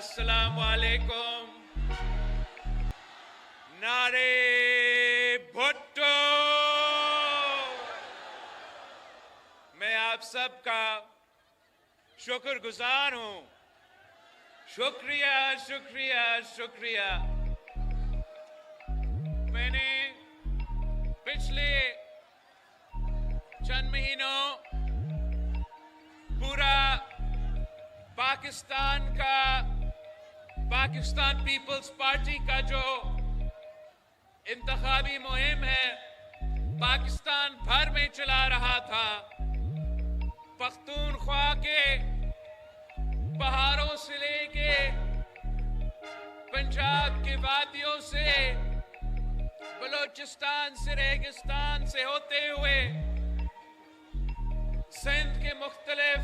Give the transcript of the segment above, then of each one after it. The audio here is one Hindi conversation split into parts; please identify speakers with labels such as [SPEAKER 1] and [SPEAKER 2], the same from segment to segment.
[SPEAKER 1] अस्सलामु अलैकुम। नारे भुट्टो। मैं आप सबका शुक्रगुजार हूं। शुक्रिया शुक्रिया शुक्रिया। मैंने पिछले चंद महीनों पूरा पाकिस्तान पीपल्स पार्टी का जो इंतखाबी मुहिम है पाकिस्तान भर में चला रहा था। पख्तूनख्वा के पहाड़ों से लेके पंजाब के वादियों से बलोचिस्तान से रेगिस्तान से होते हुए सिंध के मुख्तलिफ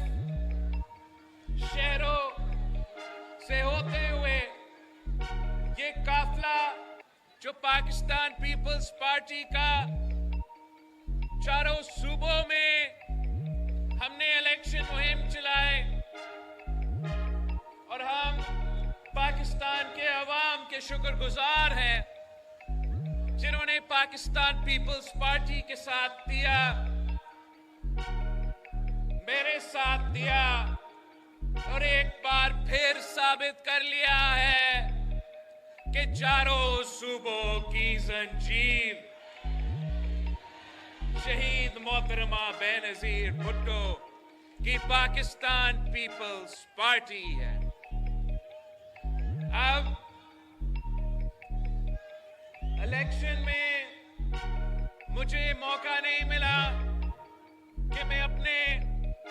[SPEAKER 1] शहरों से होते हुए ये काफिला जो पाकिस्तान पीपल्स पार्टी का चारों सूबों में हमने इलेक्शन मुहिम चलाए और हम पाकिस्तान के अवाम के शुक्रगुजार हैं जिन्होंने पाकिस्तान पीपल्स पार्टी के साथ दिया, मेरे साथ दिया और एक बार फिर साबित कर लिया है कि चारों सूबों की जंजीर शहीद मोहतरमा बेनजीर भुट्टो की पाकिस्तान पीपल्स पार्टी है। अब इलेक्शन में मुझे मौका नहीं मिला कि मैं अपने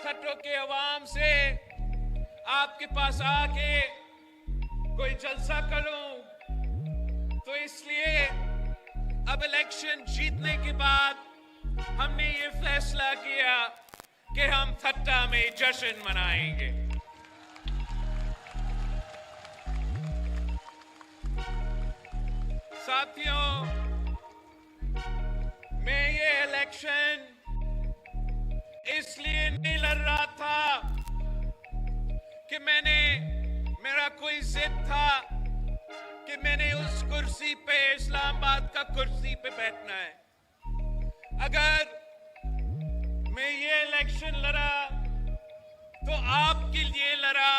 [SPEAKER 1] खट्टों के अवाम से आपके पास आके कोई जलसा करूं, तो इसलिए अब इलेक्शन जीतने के बाद हमने ये फैसला किया कि हम थट्टा में जश्न मनाएंगे। साथियों, मैं ये इलेक्शन इसलिए नहीं लड़ रहा था कि मेरा कोई जिद था कि मैंने उस कुर्सी पे इस्लामाबाद का कुर्सी पे बैठना है। अगर मैं ये इलेक्शन लड़ा तो आपके लिए लड़ा,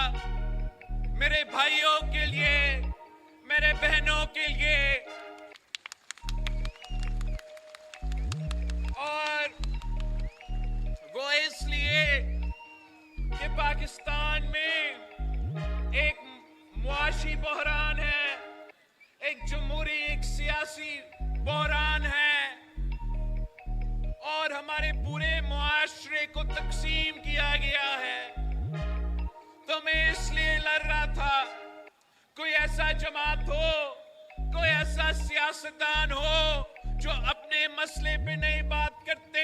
[SPEAKER 1] मेरे भाइयों के लिए, मेरे बहनों के लिए, और वो इसलिए कि पाकिस्तान में एक मुआशी बहरान है, एक जमहूरी, एक सियासी बहरान है और हमारे पूरे मुआशरे को तकसीम किया गया है। तो मैं इसलिए लड़ रहा था कोई ऐसा जमात हो, कोई ऐसा सियासतदान हो जो अपने मसले पे नहीं बात करते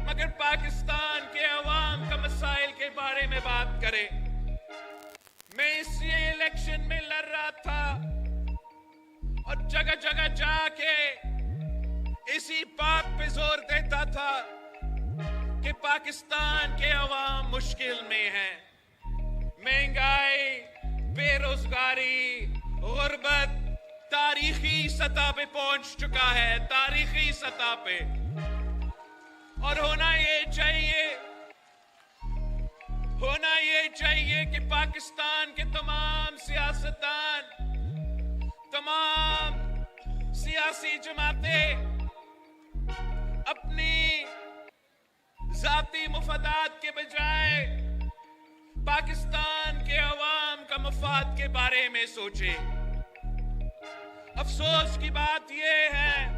[SPEAKER 1] मगर पाकिस्तान के अवाम का मसाइल के बारे में बात करे। मैं इसलिए इलेक्शन में लड़ रहा था और जगह जगह जाके इसी बात पे जोर देता था कि पाकिस्तान के अवाम मुश्किल में हैं। महंगाई, बेरोजगारी, गुर्बत तारीखी सतह पे पहुंच चुका है, तारीखी सतह पे। और होना ये चाहिए कि पाकिस्तान के तमाम सियासतदान, तमाम सियासी जमातें अपनी जाती मुफादात के बजाय पाकिस्तान के अवाम का मफाद के बारे में सोचे। अफसोस की बात यह है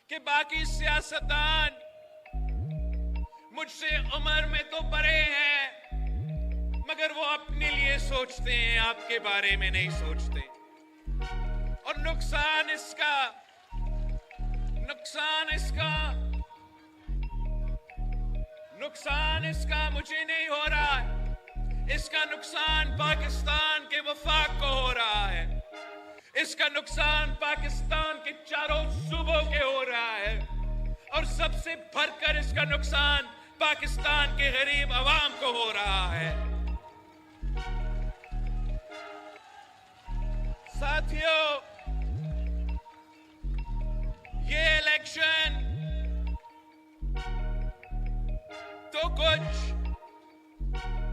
[SPEAKER 1] कि बाकी सियासतदान मुझसे उम्र में तो बड़े हैं मगर वो अपने लिए सोचते हैं, आपके बारे में नहीं सोचते। और नुकसान इसका मुझे नहीं हो रहा है, इसका नुकसान पाकिस्तान के वफाक को हो रहा है, इसका नुकसान पाकिस्तान के चारों सूबों के हो रहा है और सबसे बढ़कर इसका नुकसान पाकिस्तान के गरीब अवाम को हो रहा है। साथियों, ये इलेक्शन तो कुछ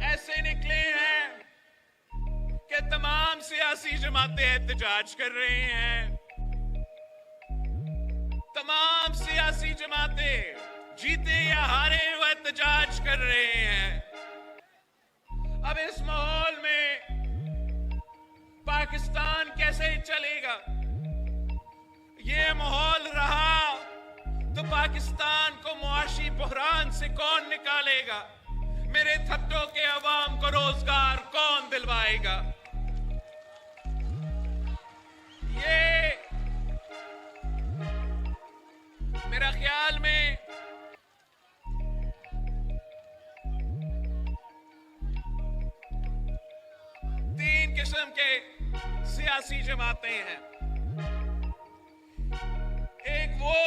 [SPEAKER 1] ऐसे निकले हैं कि तमाम सियासी जमातें एहतजाज कर रही हैं। तमाम सियासी जमातें जीते या हारे वो एहतजाज कर रहे हैं। अब इस माहौल में पाकिस्तान कैसे चलेगा? ये माहौल रहा तो पाकिस्तान को मुआशी बुहरान से कौन निकालेगा? मेरे थट्टों के अवाम को रोजगार कौन दिलवाएगा? ये मेरा ख्याल में तीन किस्म के सियासी जमातें हैं। एक वो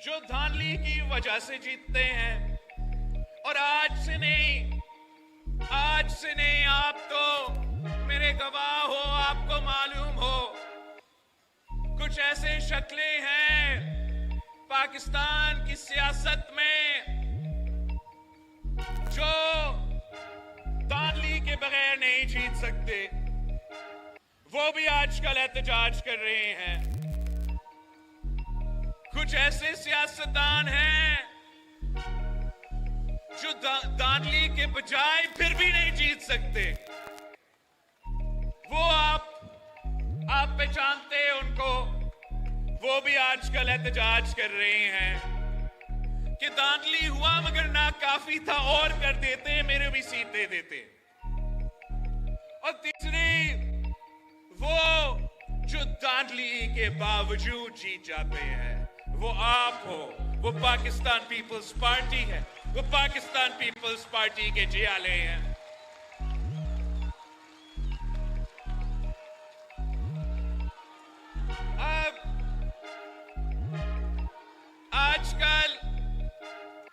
[SPEAKER 1] जो धांधली की वजह से जीतते हैं, और आज से नहीं आप तो मेरे गवाह हो, आपको मालूम हो कुछ ऐसे शक्लें हैं पाकिस्तान की सियासत में जो धांधली के बगैर नहीं जीत सकते। वो भी आजकल एहतजाज कर रहे हैं। कुछ ऐसे सियासतदान हैं जो धांधली के बजाय फिर भी नहीं जीत सकते। वो आप पहचानते हैं उनको। वो भी आजकल एहतजाज कर रहे हैं कि धांधली हुआ मगर ना काफी था, और कर देते, मेरे भी सीट दे देते। और तीसरी वो जो धांधली के बावजूद जीत जाते हैं, वो आप हो, वो पाकिस्तान पीपल्स पार्टी है, वो पाकिस्तान पीपल्स पार्टी के जियाले हैं। अब आजकल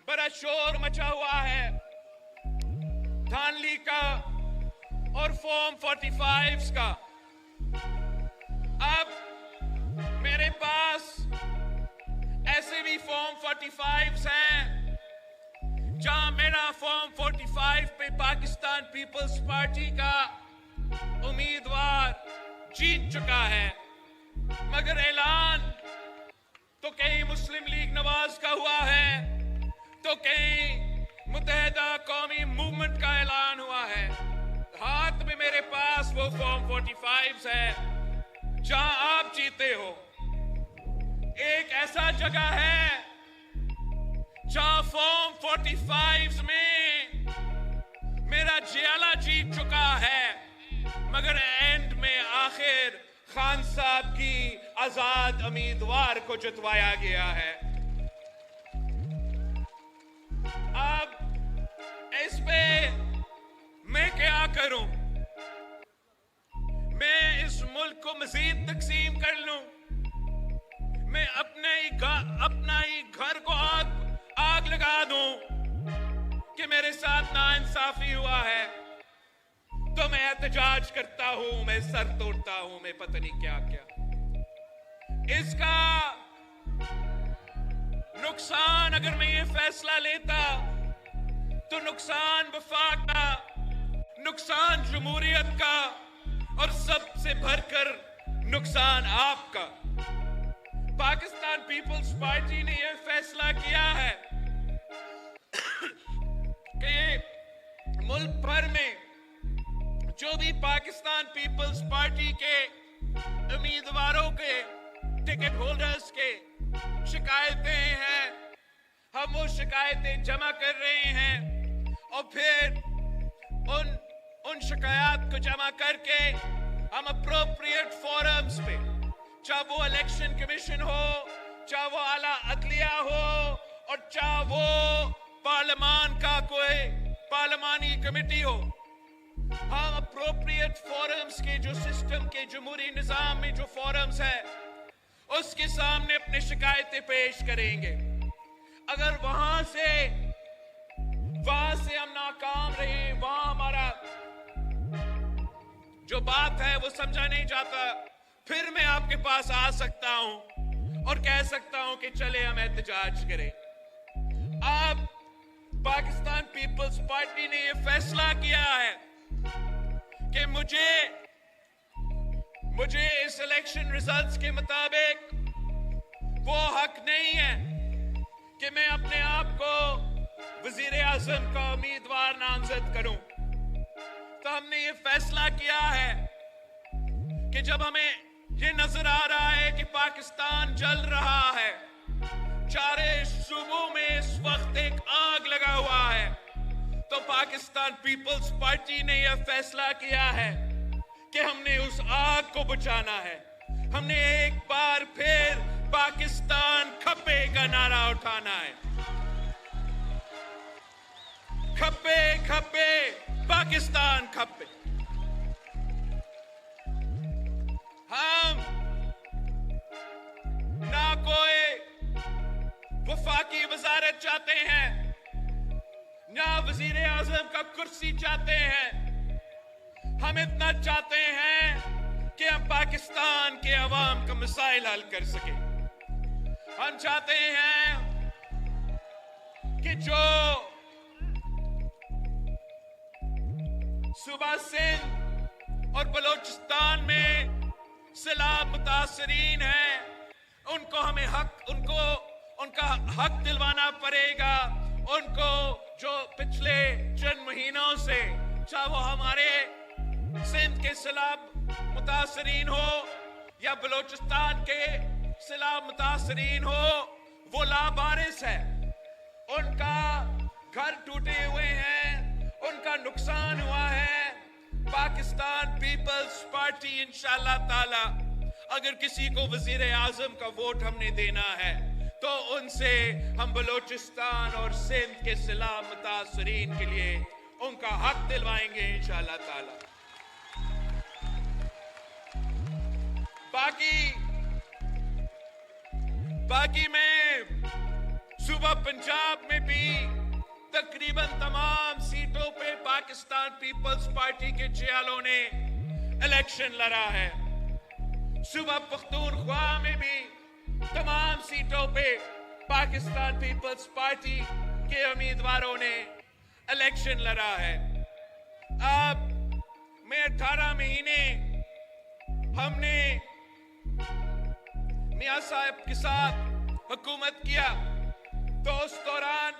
[SPEAKER 1] बड़ा शोर मचा हुआ है धांधली का और फॉर्म 45 का। अब मेरे पास ऐसे भी फॉर्म 45 हैं जहां मेरा फॉर्म 45 पे पाकिस्तान पीपल्स पार्टी का उम्मीदवार जीत चुका है, मगर ऐलान तो कहीं मुस्लिम लीग नवाज का हुआ है, तो कहीं मुत्तहिदा कौमी मूवमेंट का ऐलान हुआ है। हाथ में मेरे पास वो फॉर्म 45 है जहां आप जीते हो। एक ऐसा जगह है जहां फॉर्म 45 में मेरा जियाला जीत चुका है, मगर एंड में आखिर खान साहब की आजाद उम्मीदवार को जितवाया गया है। अब इस पे मैं क्या करूं? मैं इस मुल्क को मजीद तकसीम कर लूं? मैं अपना ही घर को आग लगा दूं कि मेरे साथ नाइंसाफी हुआ है? तो मैं एहतजाज करता हूं, मैं सर तोड़ता हूं, मैं पता नहीं क्या क्या। इसका नुकसान, अगर मैं ये फैसला लेता तो नुकसान वफाक का, नुकसान जमहूरियत का, और सबसे बढ़कर नुकसान आपका। पाकिस्तान पीपल्स पार्टी ने यह फैसला किया है कि मुल्क भर में जो भी पाकिस्तान पीपल्स पार्टी के उम्मीदवारों के टिकट होल्डर्स के शिकायतें हैं, हम वो शिकायतें जमा कर रहे हैं और फिर उन शिकायत को जमा करके हम अप्रोप्रिएट फोरम्स पे, चाहे वो इलेक्शन कमीशन हो, चाहे वो आला अदलिया हो, और चाहे वो पार्लियामान का कोई पार्लियामानी कमेटी हो, हम अप्रोप्रिएट फोरम्स के जो सिस्टम के जमहूरी निजाम में जो फोरम्स है उसके सामने अपनी शिकायतें पेश करेंगे। अगर वहां से हम नाकाम रहे, वहां जो बात है वो समझा नहीं जाता, फिर मैं आपके पास आ सकता हूं और कह सकता हूं कि चले हम एहतजाज करें। अब पाकिस्तान पीपल्स पार्टी ने यह फैसला किया है कि मुझे इस इलेक्शन रिजल्ट्स के मुताबिक वो हक नहीं है कि मैं अपने आप को वजीर आजम का उम्मीदवार नामजद करूं। तो हमने ये फैसला किया है कि जब हमें ये नजर आ रहा है कि पाकिस्तान जल रहा है, चारे सूबों में इस वक्त एक आग लगा हुआ है, तो पाकिस्तान पीपल्स पार्टी ने यह फैसला किया है कि हमने उस आग को बुझाना है। हमने एक बार फिर पाकिस्तान खप्पे का नारा उठाना है। खप्पे खप्पे पाकिस्तान खप्पे। हम ना कोई वफाकी वजारत चाहते हैं, ना वजीर आजम का कुर्सी चाहते हैं। हम इतना चाहते हैं कि हम पाकिस्तान के अवाम का मसाइल हल कर सके। हम चाहते हैं कि जो सूबा सिंध और बलोचिस्तान में सैलाब मुतासरीन है, उनको हमें उनका हक दिलवाना पड़ेगा। उनको जो पिछले चंद महीनों से, चाहे वो हमारे सिंध के सैलाब मुतासरीन हो या बलोचिस्तान के सैलाब मुतासरीन हो, वो लावारिस है। उनका घर टूटे हुए हैं, उनका नुकसान हुआ है। पाकिस्तान पीपल्स पार्टी इंशाअल्लाह ताला अगर किसी को वजीर आजम का वोट हमने देना है तो उनसे हम बलोचिस्तान और सिंध के सैलाब मुतासरीन के लिए उनका हक दिलवाएंगे इंशाअल्लाह ताला। बाकी मैं सूबा पंजाब में भी तकरीबन तमाम सीटों पे पाकिस्तान पीपल्स पार्टी के जियालों ने इलेक्शन लड़ा है। सूबा पख्तूनख्वा में भी तमाम सीटों पे पाकिस्तान पीपल्स पार्टी के उम्मीदवारों ने इलेक्शन लड़ा है। अब में 18 महीने हमने मियां साहब के साथ हुकूमत किया, तो उस दौरान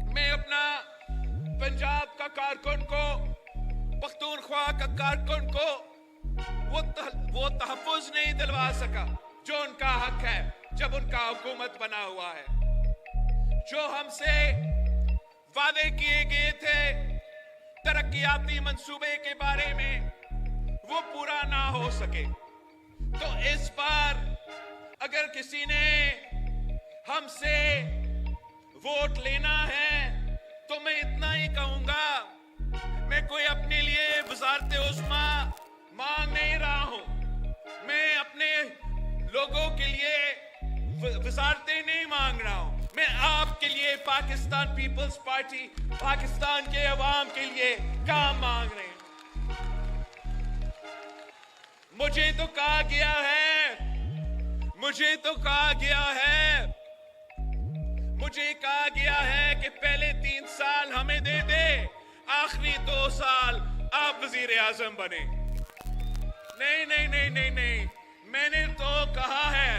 [SPEAKER 1] मैं अपना पंजाब का कारकुन को, पख्तूनख्वा का कारकुन को वो तहफ़्फ़ुज़ नहीं दिलवा सका जो उनका हक है जब उनका हुकूमत बना हुआ है। जो हमसे वादे किए गए थे तरक्कियाती मंसूबे के बारे में, वो पूरा ना हो सके। तो इस बार अगर किसी ने हमसे वोट लेना है तो मैं इतना ही कहूंगा, मैं कोई अपने लिए वज़ारत उस्मा मांग नहीं रहा हूं। मैं अपने लोगों के लिए वज़ारतें नहीं मांग रहा हूं। मैं आपके लिए, पाकिस्तान पीपल्स पार्टी, पाकिस्तान के अवाम के लिए काम मांग रहे हैं। मुझे तो कहा गया है कि पहले 3 साल हमें दे दे, आखिरी 2 साल आप वजीर आजम बने। नहीं, मैंने तो कहा है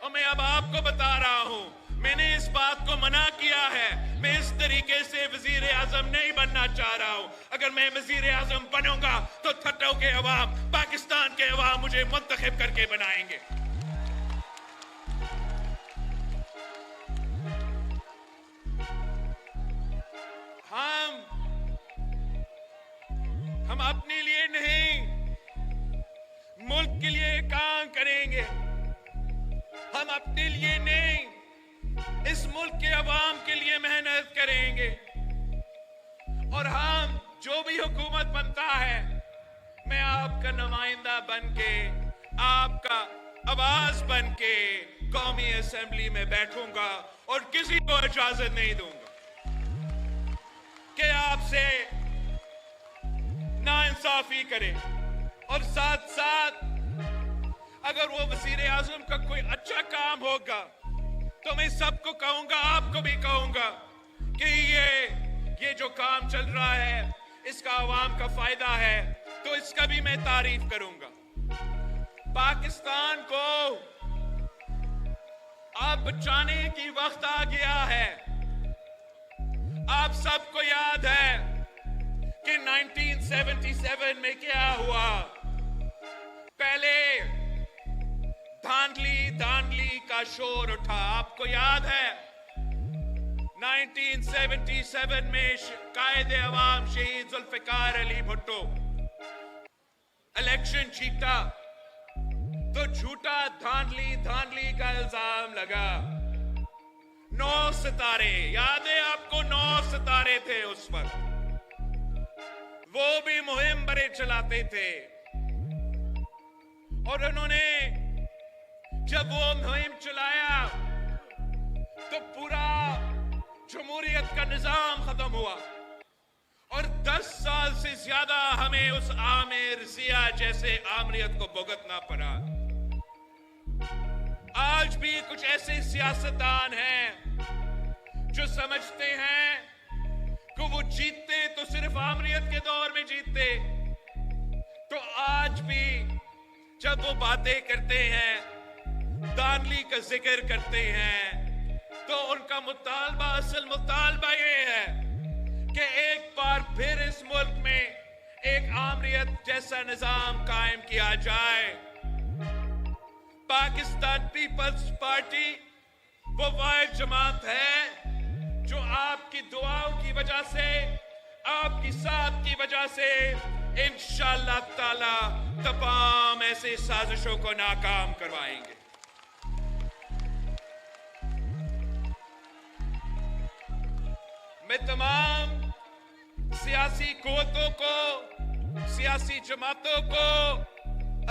[SPEAKER 1] और मैं अब आपको बता रहा हूं, मैंने इस बात को मना किया है। मैं इस तरीके से वजीर आजम नहीं बनना चाह रहा हूं। अगर मैं वजीर आजम बनूंगा तो ठट्टों के अवाम, पाकिस्तान के अवाम मुझे मुंतखब करके बनाएंगे। हम अपने लिए नहीं, मुल्क के लिए काम करेंगे। हम अपने लिए नहीं, इस मुल्क के अवाम के लिए मेहनत करेंगे। और हम जो भी हुकूमत बनता है, मैं आपका नुमाइंदा बन के, आपका आवाज बन के कौमी असेंबली में बैठूंगा और किसी को इजाजत नहीं दूंगा कि आपसे नाइंसाफी करें। और साथ साथ अगर वो वजीर आजम का कोई अच्छा काम होगा तो मैं सबको कहूंगा, आपको भी कहूंगा कि ये जो काम चल रहा है इसका आवाम का फायदा है, तो इसका भी मैं तारीफ करूंगा। पाकिस्तान को आप बचाने की वक्त आ गया है। आप सबको याद है कि 1977 में क्या हुआ। पहले धांधली का शोर उठा, आपको याद है 1977 में कायदे अवाम शहीद जुल्फिकार अली भुट्टो इलेक्शन जीता तो झूठा धांधली का इल्जाम लगा। 9 सितारे, याद है आपको? 9 सितारे थे उस वक्त, वो भी मुहिम बड़े चलाते थे। और उन्होंने जब वो मुहिम चलाया तो पूरा जमहूरियत का निजाम खत्म हुआ और 10 साल से ज्यादा हमें उस आमिर जिया जैसे आमरीत को भुगतना पड़ा। आज भी कुछ ऐसे सियासतदान हैं जो समझते हैं कि वो जीतते तो सिर्फ आमरीत के दौर में जीतते, तो आज भी जब वो बातें करते हैं, दानली का जिक्र करते हैं, तो उनका मुतालबा, असल मुतालबा ये है कि एक बार फिर इस मुल्क में एक आमरीत जैसा निजाम कायम किया जाए। पाकिस्तान पीपल्स पार्टी वो वाहिद जमात है जो आपकी दुआओं की वजह से, आपकी साथ की वजह से इंशाअल्लाह ताला तमाम ऐसे साजिशों को नाकाम करवाएंगे। मैं तमाम सियासी कुव्वतों को, सियासी जमातों को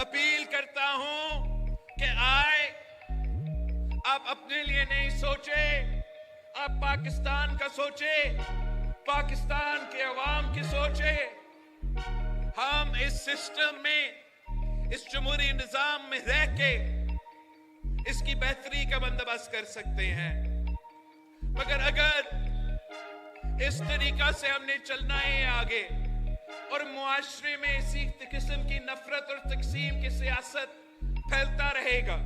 [SPEAKER 1] अपील करता हूं कि आए, आप अपने लिए नहीं सोचे, आप पाकिस्तान का सोचे, पाकिस्तान के अवाम की सोचे। हम इस सिस्टम में, इस जमहूरी निजाम में रह के इसकी बेहतरी का बंदोबस्त कर सकते हैं, मगर अगर इस तरीका से हमने चलना है आगे और मुआशरे में इसी किस्म की नफरत और तकसीम की सियासत फैलता रहेगा,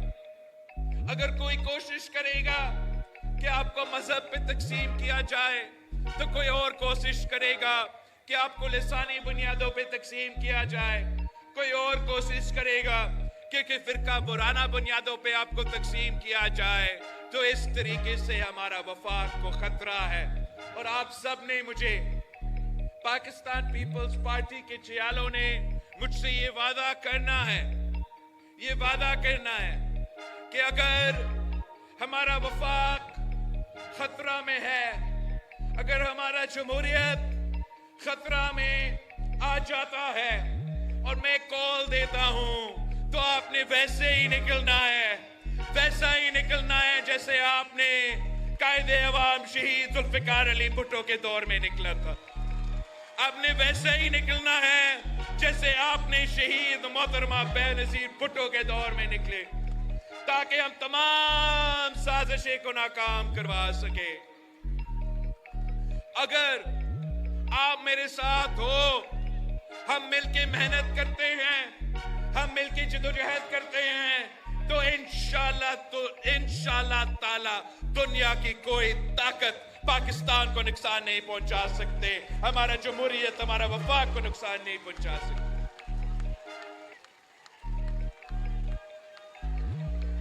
[SPEAKER 1] अगर कोई कोशिश करेगा कि आपको मजहब पे तकसीम किया जाए तो कोई और कोशिश करेगा कि आपको लिसानी बुनियादों पे तकसीम किया जाए, कोई और कोशिश करेगा कि फिरका बुराना बुनियादों पे आपको तकसीम किया जाए। तो इस तरीके से हमारा वफाक को खतरा है। और आप सब ने मुझे, पाकिस्तान पीपल्स पार्टी के जियालों ने मुझसे ये वादा करना है, ये वादा करना है कि अगर हमारा वफाक खतरा में है, अगर हमारा जमहूरियत खतरा में आ जाता है और मैं कॉल देता हूं, तो आपने वैसे ही निकलना है, वैसा ही निकलना है जैसे आपने कायदे अवाम शहीद जुल्फिकार अली भुट्टो के दौर में निकला था। आपने वैसे ही निकलना है जैसे आपने शहीद मोहतरमा बेनजीर भुट्टो के दौर में निकले, ताकि हम तमाम साजिशें को नाकाम करवा सके। अगर आप मेरे साथ हो, हम मिलके मेहनत करते हैं, हम मिलके जिदोजहद करते हैं, तो इंशाअल्लाह ताला दुनिया की कोई ताकत पाकिस्तान को नुकसान नहीं पहुंचा सकते, हमारा जमहूरियत, हमारा वफाक को नुकसान नहीं पहुंचा सकते।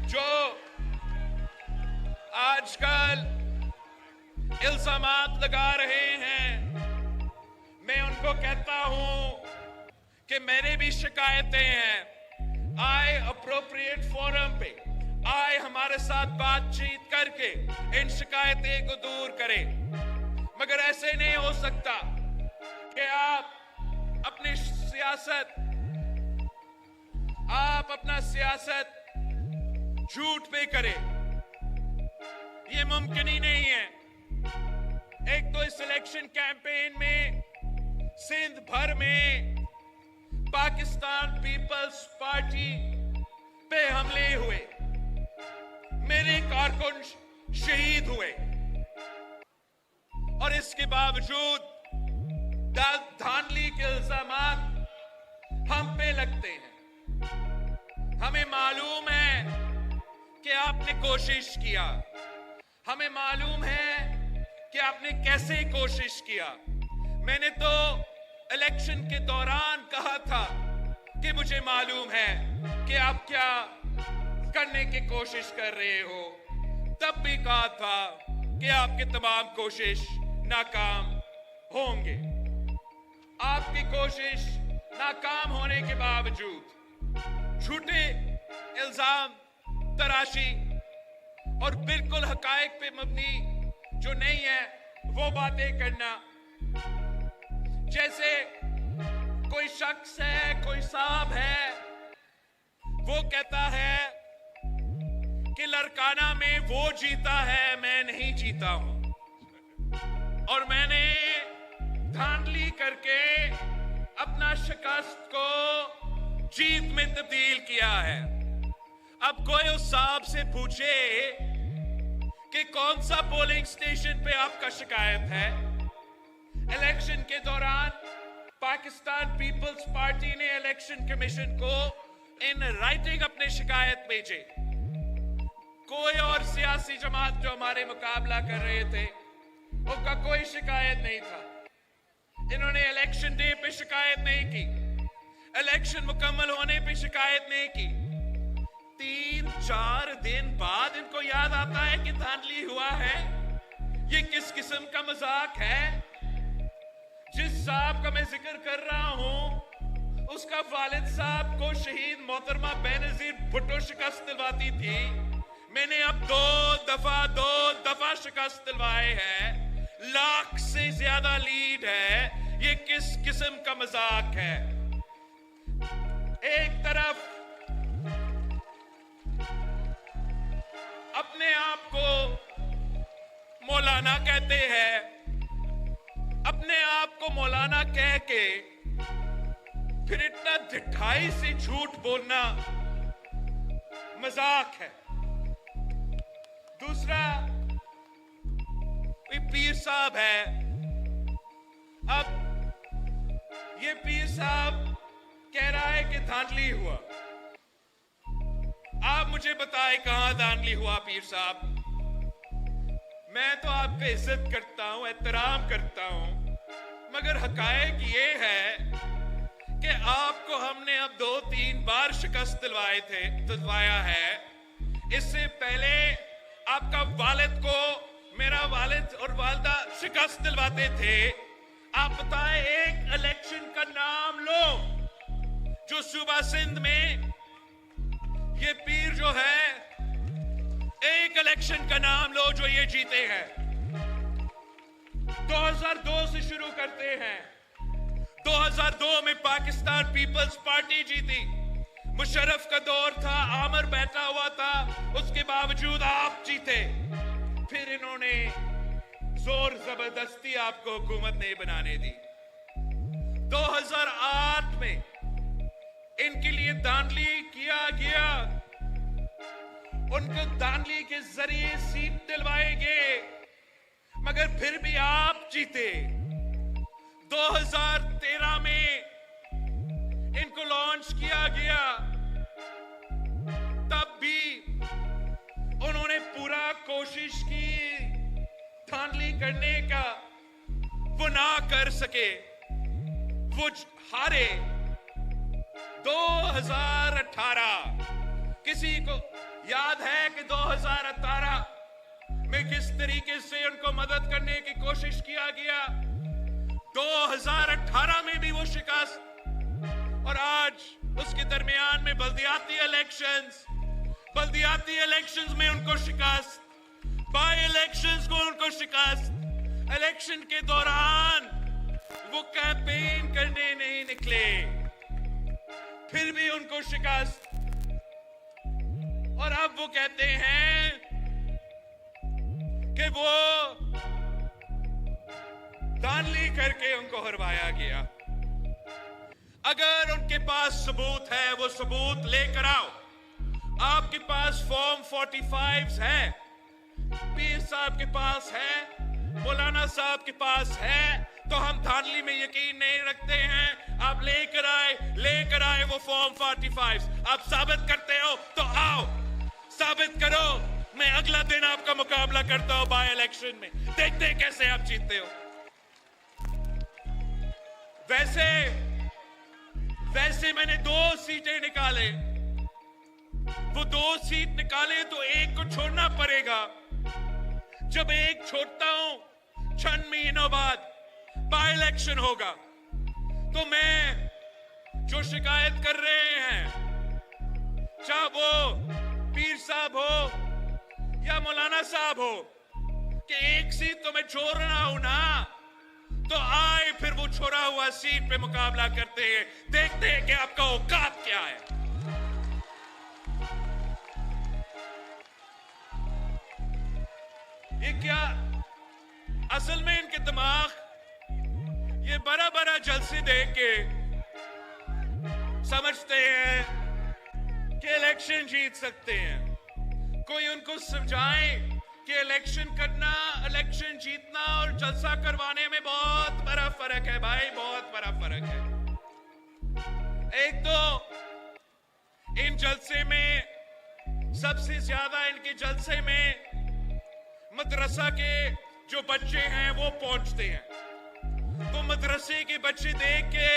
[SPEAKER 1] जो आजकल इल्जामात लगा रहे हैं, मैं उनको कहता हूं कि मेरे भी शिकायतें हैं। आए अप्रोप्रिएट फोरम पे, आए हमारे साथ बातचीत करके इन शिकायतें को दूर करें, मगर ऐसे नहीं हो सकता कि आप अपना सियासत झूठ पे करें। ये मुमकिन ही नहीं है। एक तो इस इलेक्शन कैंपेन में सिंध भर में पाकिस्तान पीपल्स पार्टी पे हमले हुए, मेरे कारकुन शहीद हुए और इसके बावजूद धांधली के इल्जामात हम पे लगते हैं। हमें मालूम है कि आपने कोशिश किया, हमें मालूम है कि आपने कैसे कोशिश किया। मैंने तो इलेक्शन के दौरान कहा था कि मुझे मालूम है कि आप क्या करने की कोशिश कर रहे हो। तब भी कहा था कि आपकी तमाम कोशिश नाकाम होंगे। आपकी कोशिश नाकाम होने के बावजूद झूठे इल्जाम तराशी और बिल्कुल हकायक पे मबनी जो नहीं है वो बातें करना, जैसे कोई शख्स है, कोई साहब है, वो कहता है कि लड़काना में वो जीता है, मैं नहीं जीता हूं, और मैंने धांधली करके अपना शिकस्त को जीत में तब्दील किया है। अब कोई उस साहब से पूछे कि कौन सा पोलिंग स्टेशन पे आपका शिकायत है। इलेक्शन के दौरान पाकिस्तान पीपल्स पार्टी ने इलेक्शन कमीशन को इन राइटिंग अपने शिकायत भेजे। कोई और सियासी जमात जो हमारे मुकाबला कर रहे थे उनका कोई शिकायत नहीं था। इन्होंने इलेक्शन डे पे शिकायत नहीं की, इलेक्शन मुकम्मल होने पे शिकायत नहीं की। 3-4 दिन बाद इनको याद आता है कि धांधली हुआ है। ये किस किस्म का मजाक है। जिस साहब का मैं जिक्र कर रहा हूं उसका वालिद साहब को शहीद मोहतरमा बेनजीर भुट्टो शिकस्त दिलवाती थी। मैंने अब दो दफा शिकस्त दिलवाए हैं, लाख से ज्यादा लीड है। ये किस किस्म का मजाक है। एक तरफ अपने आप को मौलाना कहते हैं, अपने आप को मौलाना कह के फिर इतना ढिठाई से झूठ बोलना मजाक है। दूसरा, कोई पीर साहब है। अब ये पीर साहब कह रहा है कि धांधली हुआ। आप मुझे बताएं कहां धांधली हुआ पीर साहब। मैं तो आपका इज्जत करता हूं, एहतराम करता हूं, मगर हकायक ये है कि आपको हमने अब 2-3 बार शिकस्त दिलवाया है। इससे पहले आपका वालिद को मेरा वालिद और वालिदा शिकस्त दिलवाते थे। आप बताएं एक इलेक्शन का नाम लो जो सूबा सिंध में ये पीर जो है, एक इलेक्शन का नाम लो जो ये जीते हैं। 2002 से शुरू करते हैं। 2002 में पाकिस्तान पीपल्स पार्टी जीती। मुशर्रफ का दौर था, आमिर बैठा हुआ था, उसके बावजूद आप जीते। फिर इन्होंने जोर जबरदस्ती आपको हुकूमत नहीं बनाने दी। 2008 में इनके लिए धांधली किया गया, उनको धांधली के जरिए सीट दिलवाए गए, मगर फिर भी आप जीते। 2013 में इनको लॉन्च किया गया, तब भी उन्होंने पूरा कोशिश की धांधली करने का, वो ना कर सके, वो हारे। 2018 किसी को याद है कि 2018 में किस तरीके से उनको मदद करने की कोशिश किया गया। 2018 में भी वो शिकस्त, और आज उसके दरमियान में बल्दियाती इलेक्शंस में उनको शिकस्त, बाई इलेक्शंस को उनको शिकस्त। इलेक्शन के दौरान वो कैंपेन करने नहीं निकले, फिर भी उनको शिकस्त। और अब वो कहते हैं कि वो धांधली करके उनको हरवाया गया। अगर उनके पास सबूत है वो सबूत लेकर आओ। आपके पास फॉर्म 45 है, पीर साहब के पास है, मौलाना साहब के पास है, तो हम धांधली में यकीन नहीं रखते हैं। आप लेकर आए वो फॉर्म 45। आप साबित करते हो तो आओ, साबित करो। मैं अगला दिन आपका मुकाबला करता हूं बाय इलेक्शन में, देखते हैं कैसे आप जीतते हो। वैसे मैंने 2 सीटें निकाले, वो 2 सीट निकाले तो एक को छोड़ना पड़ेगा। जब एक छोड़ता हूं 6 महीनों बाद बाय इलेक्शन होगा, तो मैं जो शिकायत कर रहे हैं, चाहे वो पीर साहब हो या मौलाना साहब हो, कि एक सीट तो मैं छोड़ रहा हूं ना, तो आए फिर वो छोड़ा हुआ सीट पे मुकाबला करते हैं, देखते हैं कि आपका औकात क्या है। ये क्या असल में इनके दिमाग ये बड़ा बड़ा जलसे देख के समझते हैं कि इलेक्शन जीत सकते हैं। कोई उनको समझाए कि इलेक्शन करना, इलेक्शन जीतना और जलसा करवाने में बहुत बड़ा फर्क है भाई, बहुत बड़ा फर्क है। एक तो इन जलसे में, सबसे ज्यादा इनके जलसे में मदरसा के जो बच्चे हैं वो पहुंचते हैं, तो मदरसे के बच्चे देख के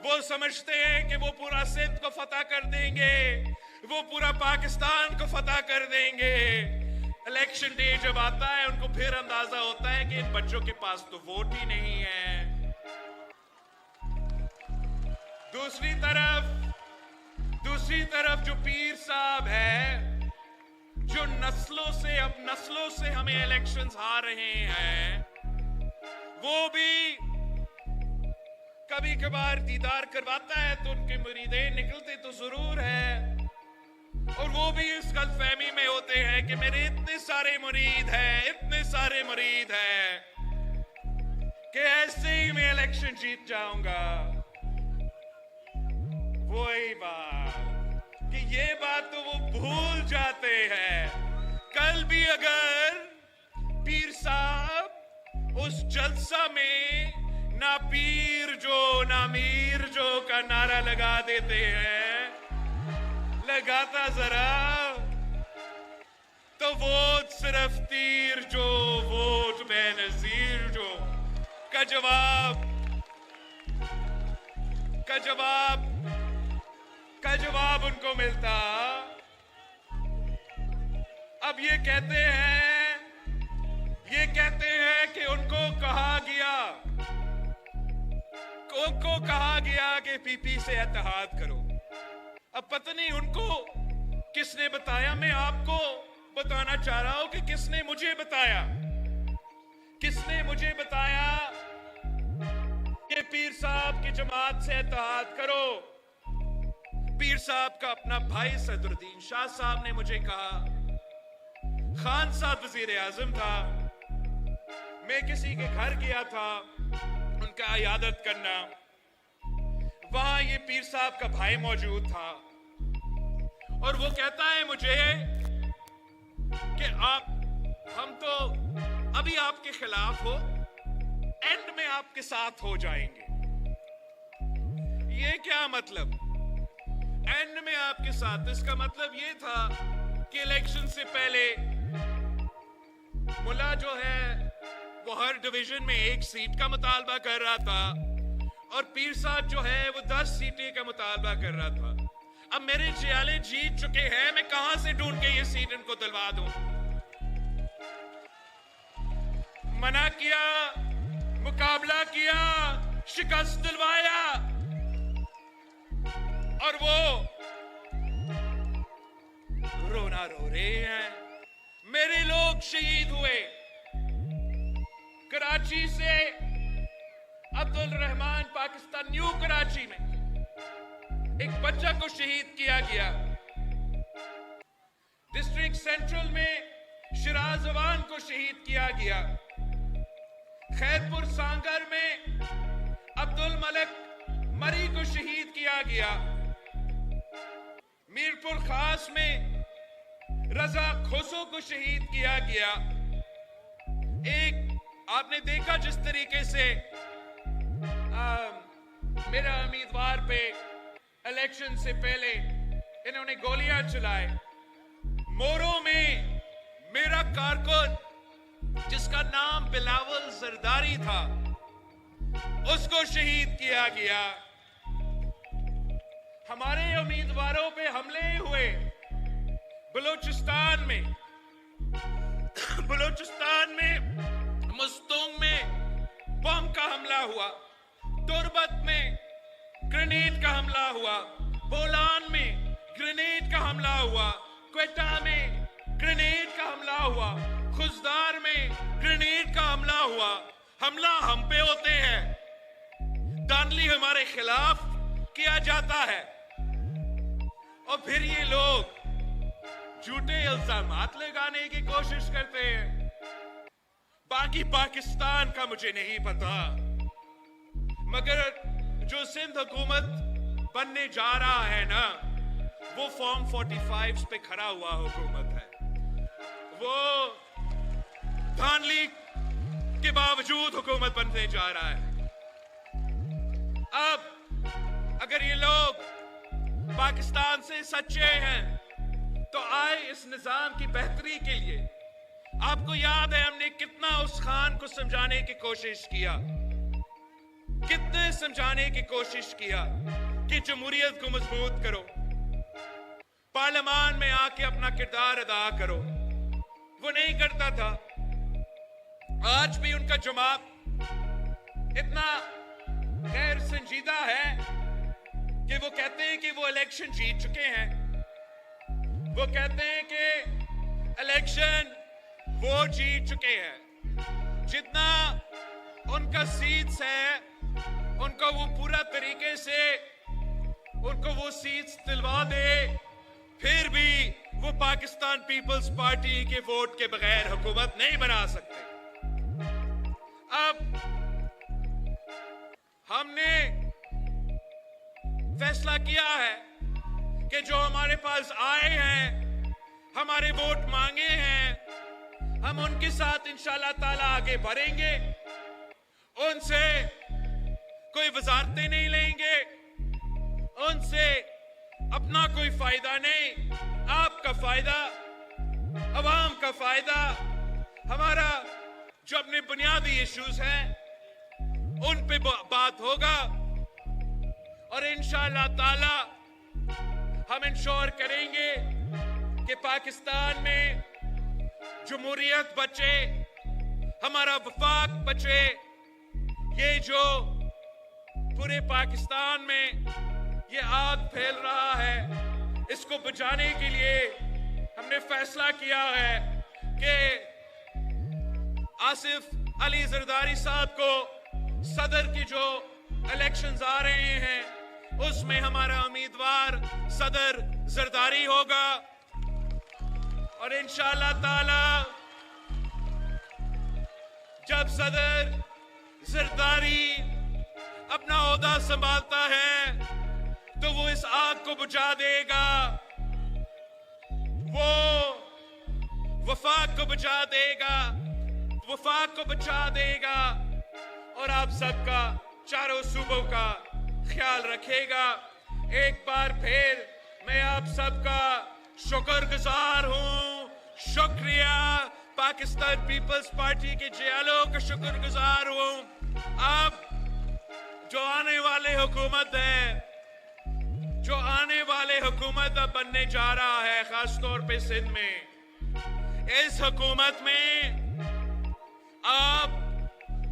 [SPEAKER 1] वो समझते हैं कि वो पूरा सिंध को फतह कर देंगे, वो पूरा पाकिस्तान को फतह कर देंगे। इलेक्शन डे जब आता है उनको फिर अंदाजा होता है कि इन बच्चों के पास तो वोट ही नहीं है। दूसरी तरफ जो पीर साहब है, जो नस्लों से हमें इलेक्शंस हार रहे हैं, वो भी कभी कभार दीदार करवाता है तो उनके मुरीदें निकलते तो जरूर है, और वो भी इस गलतफहमी में होते हैं कि मेरे इतने सारे मुरीद हैं कि ऐसे ही मैं इलेक्शन जीत जाऊंगा। वही बात कि ये बात तो वो भूल जाते हैं। कल भी अगर पीर साहब उस जलसा में ना पीर जो ना मीर जो का नारा लगा देते हैं, लगाता जरा, तो वोट सिर्फ तीर जो, वोट बेनजीर जो का जवाब उनको मिलता। अब ये कहते हैं कि उनको कहा गया कि पीपी से इत्तेहाद करो। अब पता नहीं उनको किसने बताया, मैं आपको बताना चाह रहा हूं कि किसने मुझे बताया कि पीर साहब की जमात से इत्तेहाद करो। पीर साहब का अपना भाई सदरुद्दीन शाह साहब ने मुझे कहा, खान साहब वजीर आजम था, मैं किसी के घर गया था उनका इयादत करना, वहां ये पीर साहब का भाई मौजूद था, और वो कहता है मुझे कि हम तो अभी आपके खिलाफ हो, एंड में आपके साथ हो जाएंगे। ये क्या मतलब, एंड में आपके साथ? इसका मतलब ये था कि इलेक्शन से पहले मुल्ला जो है वो हर डिवीजन में 1 सीट का मुतालबा कर रहा था, और पीर साहब जो है वो 10 सीटें का मुतालबा कर रहा था। अब मेरे जियाले जीत चुके हैं, मैं कहां से ढूंढ के ये सीट इनको दिलवा दूं? मना किया, मुकाबला किया, शिकस्त दिलवाया, और वो रोना रो रहे हैं। मेरे लोग शहीद हुए। कराची से अब्दुल रहमान पाकिस्तान न्यू कराची में एक बच्चा को शहीद किया गया। डिस्ट्रिक्ट सेंट्रल में शिराज अवान को शहीद किया गया। खैरपुर सांगर में अब्दुल मलिक मरी को शहीद किया गया। मीरपुर खास में रजा खोसो को शहीद किया गया। एक आपने देखा जिस तरीके से मेरा उम्मीदवार पे इलेक्शन से पहले इन्होंने गोलियां चलाए। मोरो में मेरा कारकुन जिसका नाम बिलावल जरदारी था, उसको शहीद किया गया। हमारे उम्मीदवारों पे हमले हुए। बलूचिस्तान में मुस्तोंग में बम का हमला हुआ, तुर्बत में ग्रेनेड का हमला हुआ, बोलान में ग्रेनेड का हमला हुआ, क्वेटा में ग्रेनेड का हमला हुआ, खुजदार में ग्रेनेड का हमला हुआ। हमला हम पे होते हैं, दानली हमारे खिलाफ किया जाता है, और फिर ये लोग झूठे इल्जामात लगाने की कोशिश करते हैं। बाकी पाकिस्तान का मुझे नहीं पता, मगर जो सिंध हुकूमत बनने जा रहा है ना, वो फॉर्म 45 पे खड़ा हुआ हुकूमत है। वो धानली के बावजूद हुकूमत बनने जा रहा है। अब अगर ये लोग पाकिस्तान से सच्चे हैं तो आए इस निजाम की बेहतरी के लिए। आपको याद है हमने कितना उस खान को समझाने की कोशिश किया, कितने समझाने की कोशिश किया कि जमहूरियत को मजबूत करो, पार्लियामान में आके अपना किरदार अदा करो। वो नहीं करता था। आज भी उनका जवाब इतना गैर संजीदा है कि वो कहते हैं कि वो इलेक्शन जीत चुके हैं। वो कहते हैं कि इलेक्शन वो जीत चुके हैं। जितना उनका सीट्स है, उनको वो पूरा तरीके से उनको वो सीट्स दिलवा दे, फिर भी वो पाकिस्तान पीपल्स पार्टी के वोट के बगैर हुकूमत नहीं बना सकते। अब हमने फैसला किया है कि जो हमारे पास आए हैं, हमारे वोट मांगे हैं, हम उनके साथ इंशाल्लाह ताला आगे बढ़ेंगे। उनसे कोई वजारतें नहीं लेंगे, उनसे अपना कोई फायदा नहीं, आपका फायदा, अवाम का फायदा, हमारा जो अपने बुनियादी इश्यूज हैं उन पे बात होगा। और इंशाअल्लाह ताला हम इंश्योर करेंगे कि पाकिस्तान में जमहूरियत बचे, हमारा वफाक बचे। ये जो पूरे पाकिस्तान में ये आग फैल रहा है, इसको बुझाने के लिए हमने फैसला किया है कि आसिफ अली जरदारी साहब को सदर की जो इलेक्शंस आ रहे हैं उसमें हमारा उम्मीदवार सदर जरदारी होगा। और इंशाअल्लाह ताला जब सदर जरदारी अपना ओहदा संभालता है तो वो इस आग को बुझा देगा, वो वफाक को बुझा देगा, वफाक को बचा देगा और आप सबका, चारों सूबों का ख्याल रखेगा। एक बार फिर मैं आप सबका शुक्रगुजार हूं। शुक्रिया। पाकिस्तान पीपल्स पार्टी के जियालों का शुक्रगुजार हूं। अब जो आने वाले हुकूमत है, जो आने वाले हुकूमत अब बनने जा रहा है, खासतौर पे सिंध में, इस हुकूमत में आप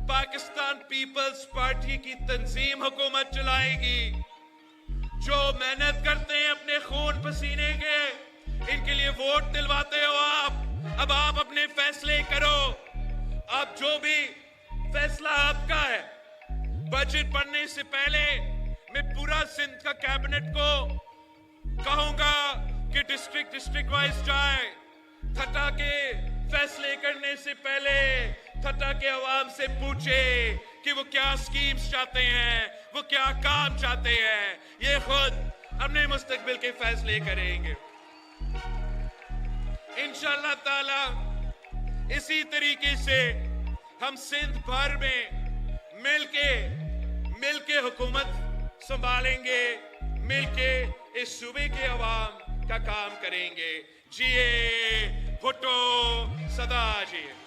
[SPEAKER 1] पाकिस्तान पीपल्स पार्टी की तंजीम हुकूमत चलाएगी। जो मेहनत करते हैं अपने खून पसीने के, इनके लिए वोट दिलवाते हो आप। अब आप अपने फैसले करो। अब जो भी फैसला आपका है, बजट बनने से पहले मैं पूरा सिंध का कैबिनेट को कहूंगा कि डिस्ट्रिक्ट वाइज जाए। थटा के फैसले करने से पहले ठट्टा के अवाम से पूछे कि वो क्या स्कीम्स चाहते हैं, वो क्या काम चाहते हैं, ये खुद अपने मुस्तकबिल के फैसले करेंगे इंशाअल्लाह ताला। इसी तरीके से हम सिंध भर में मिलके हुकूमत संभालेंगे, मिलके इस सूबे के अवाम का काम करेंगे। जिए भुट्टो सदा जिए।